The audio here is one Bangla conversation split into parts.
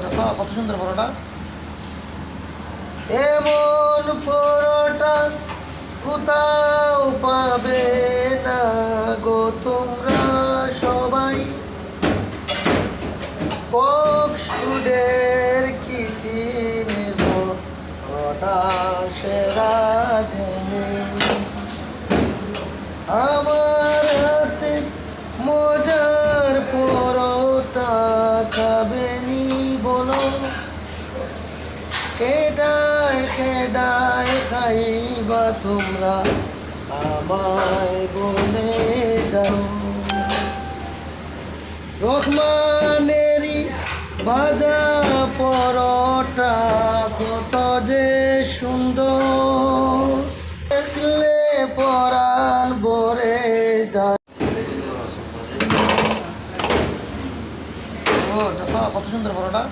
দেখো কত সুন্দর পরোটা। এমন পরোটা কোথাও পাবে না গো তোমরা সবাই। কক্সফুডের কিচিনের পরোটা সেরা জেনে আমার হাতে মজার পরোটা খাবেনি বলো। কেডায় কেডায় খাইবা তোমরা আমায় বলে যাও। রহমানেরই ভাজা পরোটা কত যে সুন্দর, দেখলে পরাণ ভরে যায়। দেখো কত সুন্দর পরোটা।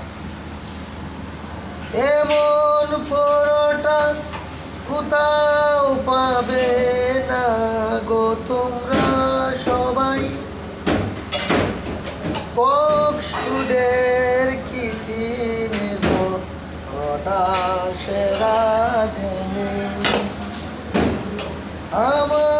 এমন পরোটা কোথাও পাবে না গো তোমরা সবাই। কক্সফুডের কিচিনের পরোটা সেরা জেনে আমার